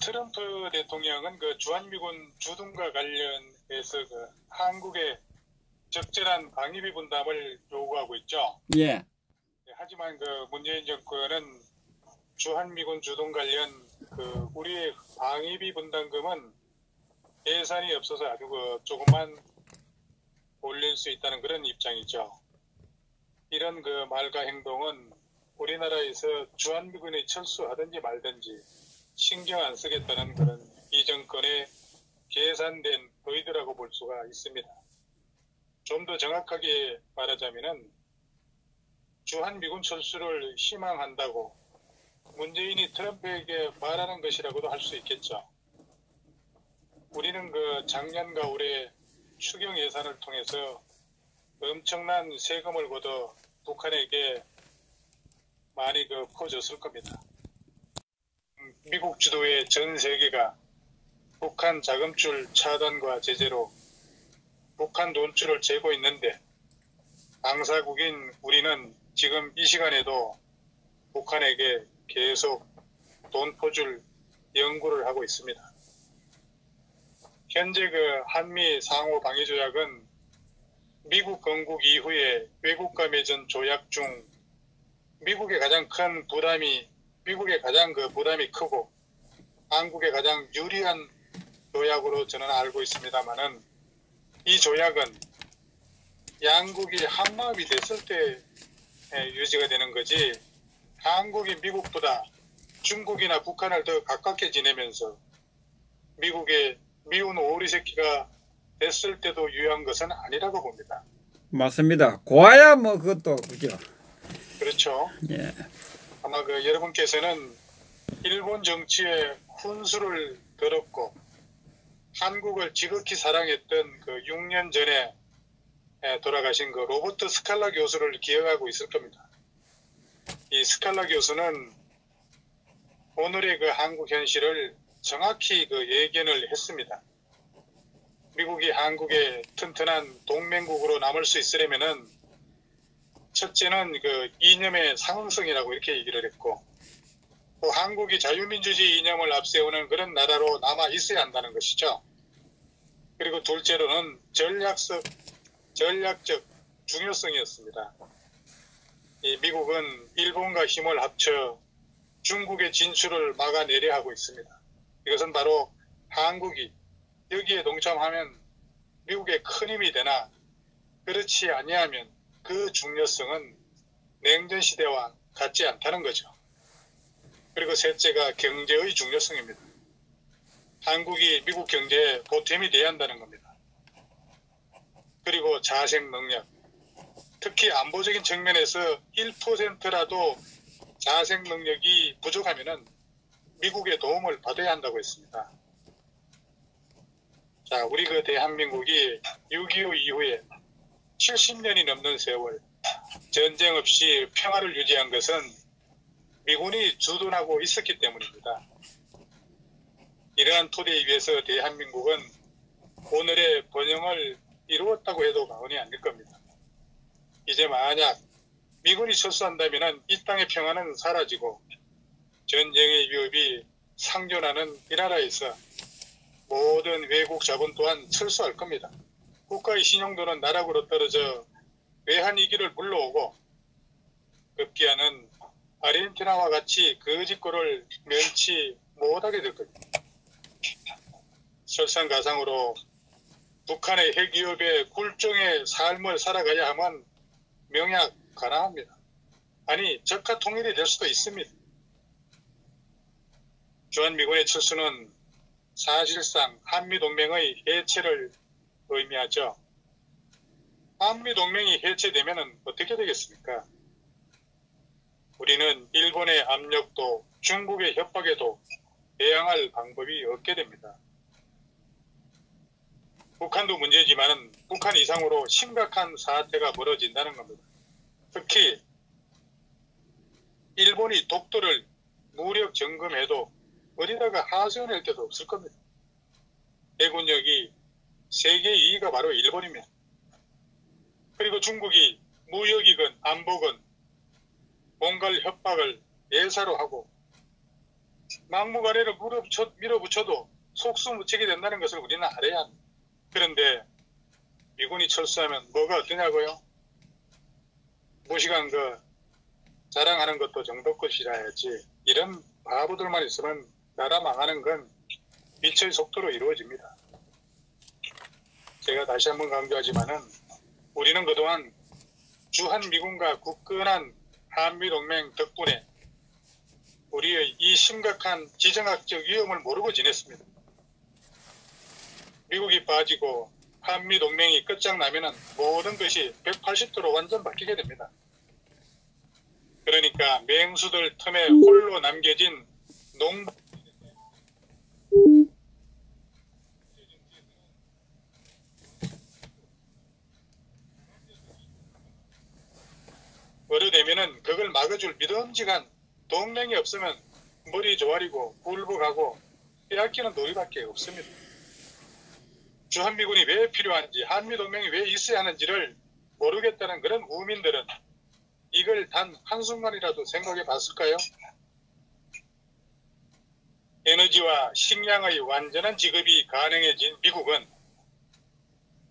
트럼프 대통령은 주한미군 주둔과 관련해서 한국의 적절한 방위비 분담을 요구하고 있죠. 예. 하지만 문재인 정권은 주한미군 주둔 관련 우리의 방위비 분담금은 예산이 없어서 아주 조금만 올릴 수 있다는 그런 입장이죠. 이런 말과 행동은 우리나라에서 주한미군이 철수하든지 말든지 신경 안 쓰겠다는 그런 이 정권의 계산된 의도라고 볼 수가 있습니다. 좀 더 정확하게 말하자면은 주한미군 철수를 희망한다고 문재인이 트럼프에게 말하는 것이라고도 할 수 있겠죠. 우리는 작년과 올해 추경 예산을 통해서 엄청난 세금을 걷어 북한에게 많이 퍼줬을 겁니다. 미국 주도의 전 세계가 북한 자금줄 차단과 제재로 북한 돈줄을 재고 있는데 당사국인 우리는 지금 이 시간에도 북한에게 계속 돈 퍼줄 연구를 하고 있습니다. 현재 한미 상호 방위 조약은 미국 건국 이후에 외국과 맺은 조약 중 미국의 가장 부담이 크고 한국에 가장 유리한 조약으로 저는 알고 있습니다만은 이 조약은 양국이 한마음이 됐을 때 유지가 되는 거지 한국이 미국보다 중국이나 북한을 더 가깝게 지내면서 미국의 미운 오리 새끼가 됐을 때도 유효한 것은 아니라고 봅니다. 맞습니다. 고아야 그것도 그죠. 그렇죠. 예. 아마 여러분께서는 일본 정치에 훈수를 들었고 한국을 지극히 사랑했던 6년 전에 돌아가신 로버트 스칼라 교수를 기억하고 있을 겁니다. 이 스칼라 교수는 오늘의 한국 현실을 정확히 예견을 했습니다. 미국이 한국의 튼튼한 동맹국으로 남을 수 있으려면은 첫째는 이념의 상응성이라고 이렇게 얘기를 했고 또 한국이 자유민주주의 이념을 앞세우는 그런 나라로 남아 있어야 한다는 것이죠. 그리고 둘째로는 전략적 중요성이었습니다. 이 미국은 일본과 힘을 합쳐 중국의 진출을 막아내려 하고 있습니다. 이것은 바로 한국이 여기에 동참하면 미국의 큰 힘이 되나 그렇지 아니하면 그 중요성은 냉전시대와 같지 않다는 거죠. 그리고 셋째가 경제의 중요성입니다. 한국이 미국 경제에 보탬이 돼야 한다는 겁니다. 그리고 자생 능력, 특히 안보적인 측면에서 1%라도 자생 능력이 부족하면은 미국의 도움을 받아야 한다고 했습니다. 자, 우리 대한민국이 6.25 이후에 70년이 넘는 세월 전쟁 없이 평화를 유지한 것은 미군이 주둔하고 있었기 때문입니다. 이러한 토대에 비해서 대한민국은 오늘의 번영을 이루었다고 해도 과언이 아닐 겁니다. 이제 만약 미군이 철수한다면 이 땅의 평화는 사라지고 전쟁의 위협이 상존하는 이 나라에서 모든 외국 자본 또한 철수할 겁니다. 국가의 신용도는 나락으로 떨어져 외환위기를 불러오고 급기야는 아르헨티나와 같이 거짓골을 면치 못하게 될 겁니다. 설상가상으로 북한의 핵위협에 굴종의 삶을 살아가야 하면 명약 가능합니다. 아니 적화 통일이 될 수도 있습니다. 주한미군의 철수는 사실상 한미동맹의 해체를 의미하죠. 한미동맹이 해체되면 어떻게 되겠습니까? 우리는 일본의 압력도 중국의 협박에도 대항할 방법이 없게 됩니다. 북한도 문제지만 북한 이상으로 심각한 사태가 벌어진다는 겁니다. 특히 일본이 독도를 무력 점검해도 어디다가 하소연할 데도 없을 겁니다. 해군력이 세계 2위가 바로 일본입니다. 그리고 중국이 무역이건 안보건 뭔가를 협박을 예사로 하고 막무가내로 밀어붙여도 속수무책이 된다는 것을 우리는 알아야 합니다. 그런데 미군이 철수하면 뭐가 어떠냐고요? 무시간 자랑하는 것도 정도 것이라 해야지. 이런 바보들만 있으면 나라 망하는 건 미쳐의 속도로 이루어집니다. 제가 다시 한번 강조하지만은 우리는 그동안 주한미군과 굳건한 한미동맹 덕분에 우리의 이 심각한 지정학적 위험을 모르고 지냈습니다. 미국이 빠지고 한미동맹이 끝장나면은 모든 것이 180도로 완전 바뀌게 됩니다. 그러니까 맹수들 틈에 홀로 남겨진 농부 어려되면은 그걸 막아줄 믿음직한 동맹이 없으면 머리 조아리고 굴복하고 빼앗기는 놀이밖에 없습니다. 주한미군이 왜 필요한지, 한미동맹이 왜 있어야 하는지를 모르겠다는 그런 우민들은 이걸 단 한순간이라도 생각해 봤을까요? 에너지와 식량의 완전한 지급이 가능해진 미국은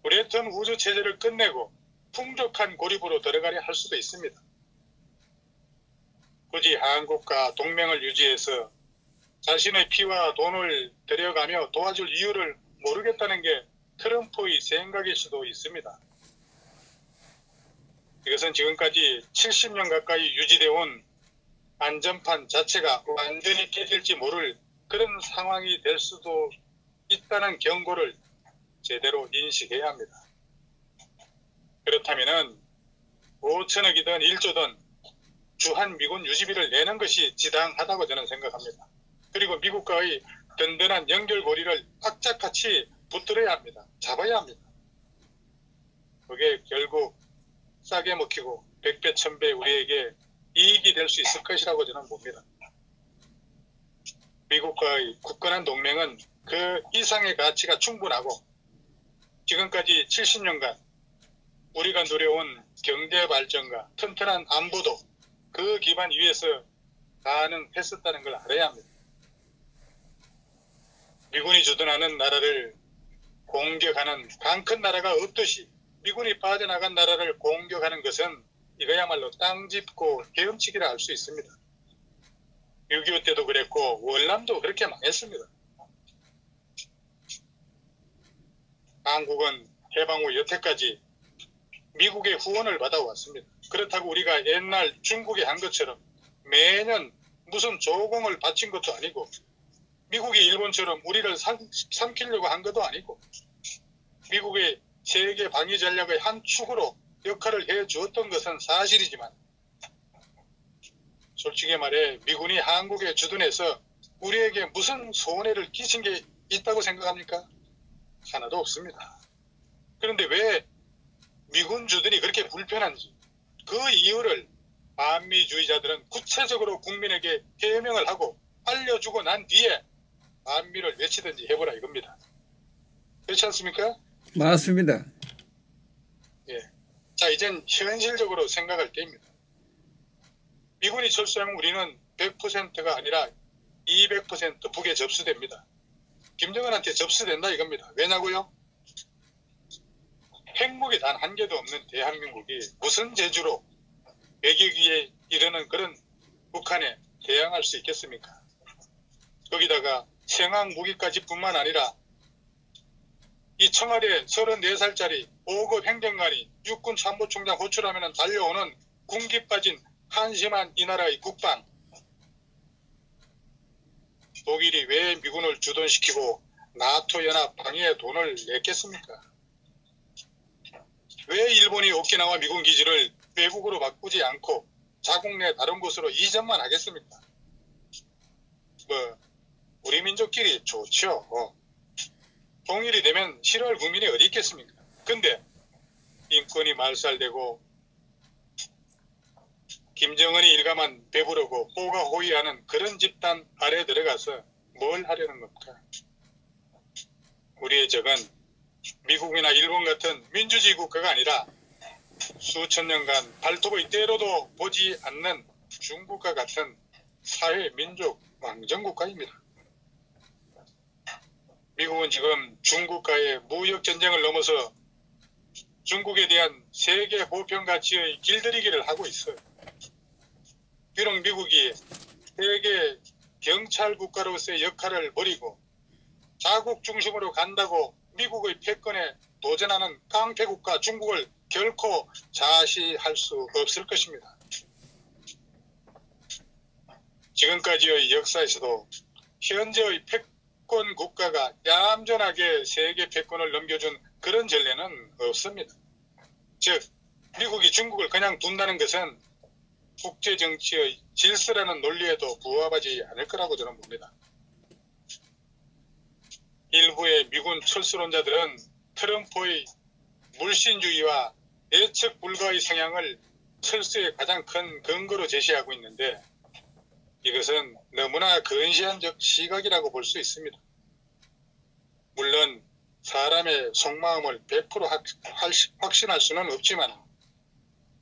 브레튼 우주체제를 끝내고 풍족한 고립으로 들어가려 할 수도 있습니다. 굳이 한국과 동맹을 유지해서 자신의 피와 돈을 들여가며 도와줄 이유를 모르겠다는 게 트럼프의 생각일 수도 있습니다. 이것은 지금까지 70년 가까이 유지되어 온 안전판 자체가 완전히 깨질지 모를 그런 상황이 될 수도 있다는 경고를 제대로 인식해야 합니다. 그렇다면 5천억이든 1조든 주한미군 유지비를 내는 것이 지당하다고 저는 생각합니다. 그리고 미국과의 든든한 연결고리를 악착같이 붙들어야 합니다. 잡아야 합니다. 그게 결국 싸게 먹히고 백배 천배 우리에게 이익이 될 수 있을 것이라고 저는 봅니다. 미국과의 굳건한 동맹은 그 이상의 가치가 충분하고 지금까지 70년간 우리가 누려온 경제 발전과 튼튼한 안보도 그 기반 위에서 가능했었다는 걸 알아야 합니다. 미군이 주둔하는 나라를 공격하는 강 큰 나라가 없듯이 미군이 빠져나간 나라를 공격하는 것은 이거야말로 땅 짚고 헤엄치기라 할 수 있습니다. 6.25 때도 그랬고 월남도 그렇게 망했습니다. 한국은 해방 후 여태까지 미국의 후원을 받아왔습니다. 그렇다고 우리가 옛날 중국에 한 것처럼 매년 무슨 조공을 바친 것도 아니고 미국이 일본처럼 우리를 삼키려고 한 것도 아니고 미국의 세계 방위 전략의 한 축으로 역할을 해주었던 것은 사실이지만 솔직히 말해 미군이 한국에 주둔해서 우리에게 무슨 손해를 끼친 게 있다고 생각합니까? 하나도 없습니다. 그런데 왜 미군 주둔이 그렇게 불편한지 그 이유를 반미주의자들은 구체적으로 국민에게 해명을 하고 알려주고 난 뒤에 반미를 외치든지 해보라 이겁니다. 그렇지 않습니까? 맞습니다. 예. 자, 이젠 현실적으로 생각할 때입니다. 미군이 철수하면 우리는 100%가 아니라 200% 북에 접수됩니다. 김정은한테 접수된다 이겁니다. 왜냐고요? 핵무기 단 한 개도 없는 대한민국이 무슨 재주로 100여 기에 이르는 그런 북한에 대항할 수 있겠습니까? 거기다가 생황 무기까지 뿐만 아니라 이 청와대 34살짜리 5급 행정관이 육군 참모총장 호출하면 달려오는 군기 빠진 한심한 이 나라의 국방. 독일이 왜 미군을 주둔시키고 나토 연합 방위에 돈을 냈겠습니까? 왜 일본이 오키나와 미군 기지를 외국으로 바꾸지 않고 자국 내 다른 곳으로 이전만 하겠습니까? 우리 민족끼리 좋죠. 통일이 되면 싫어할 국민이 어디 있겠습니까? 근데 인권이 말살되고 김정은이 일가만 배부르고 호가호위하는 그런 집단 아래 들어가서 뭘 하려는 겁니까? 우리의 적은 미국이나 일본 같은 민주주의 국가가 아니라 수천 년간 발톱의 때로도 보지 않는 중국과 같은 사회, 민족, 왕정국가입니다. 미국은 지금 중국과의 무역전쟁을 넘어서 중국에 대한 세계 보편 가치의 길들이기를 하고 있어요. 비록 미국이 세계 경찰 국가로서의 역할을 버리고 자국 중심으로 간다고 미국의 패권에 도전하는 깡패국가 중국을 결코 자시할 수 없을 것입니다. 지금까지의 역사에서도 현재의 패권 국가가 얌전하게 세계 패권을 넘겨준 그런 전례는 없습니다. 즉, 미국이 중국을 그냥 둔다는 것은 국제정치의 질서라는 논리에도 부합하지 않을 거라고 저는 봅니다. 일부의 미군 철수론자들은 트럼프의 물신주의와 예측 불가의 성향을 철수의 가장 큰 근거로 제시하고 있는데 이것은 너무나 근시안적 시각이라고 볼 수 있습니다. 물론 사람의 속마음을 100% 확신할 수는 없지만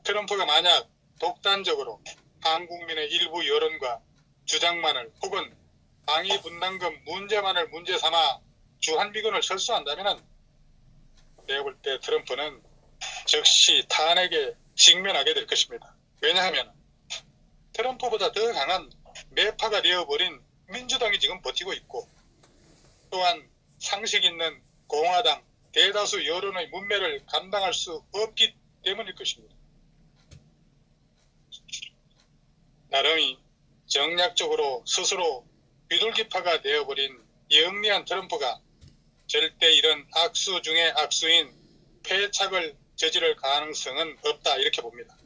트럼프가 만약 독단적으로 한국민의 일부 여론과 주장만을 혹은 방위 분담금 문제만을 문제 삼아 주한미군을 철수한다면 내가 볼 때 트럼프는 즉시 탄핵에 직면하게 될 것입니다. 왜냐하면 트럼프보다 더 강한 매파가 되어버린 민주당이 지금 버티고 있고 또한 상식 있는 공화당 대다수 여론의 문매를 감당할 수 없기 때문일 것입니다. 나름이 정략적으로 스스로 비둘기파가 되어버린 영리한 트럼프가 절대 이런 악수 중의 악수인 패착을 저지를 가능성은 없다 이렇게 봅니다.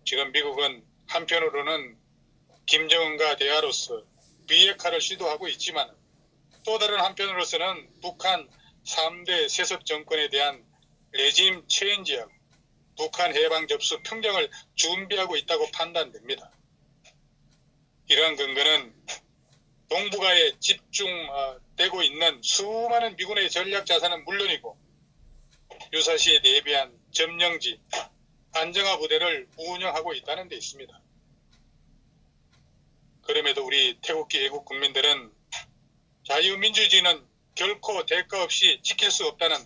지금 미국은 한편으로는 김정은과 대화로서 비핵화를 시도하고 있지만 또 다른 한편으로서는 북한 3대 세습 정권에 대한 레짐 체인지하고 북한 해방 접수 평정을 준비하고 있다고 판단됩니다. 이러한 근거는 동북아에 집중되고 있는 수많은 미군의 전략 자산은 물론이고 유사시에 대비한 점령지, 안정화 부대를 운영하고 있다는 데 있습니다. 그럼에도 우리 태국기 애국 국민들은 자유민주주의는 결코 대가 없이 지킬 수 없다는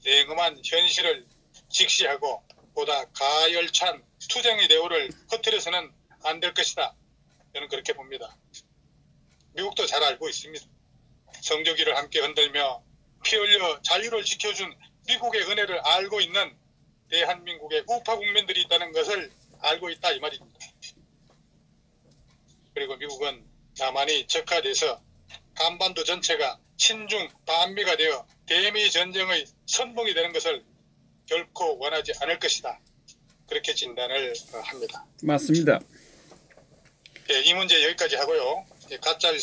냉엄한 현실을 직시하고 보다 가열찬 투쟁의 대우를 허트려서는 안 될 것이다. 저는 그렇게 봅니다. 미국도 잘 알고 있습니다. 성조기를 함께 흔들며 피 흘려 자유를 지켜준 미국의 은혜를 알고 있는 대한민국의 우파 국민들이 있다는 것을 알고 있다 이 말입니다. 그리고 미국은 남한이 적화돼서 한반도 전체가 친중 반미가 되어 대미 전쟁의 선봉이 되는 것을 결코 원하지 않을 것이다. 그렇게 진단을 합니다. 맞습니다. 이 문제 여기까지 하고요. 가짜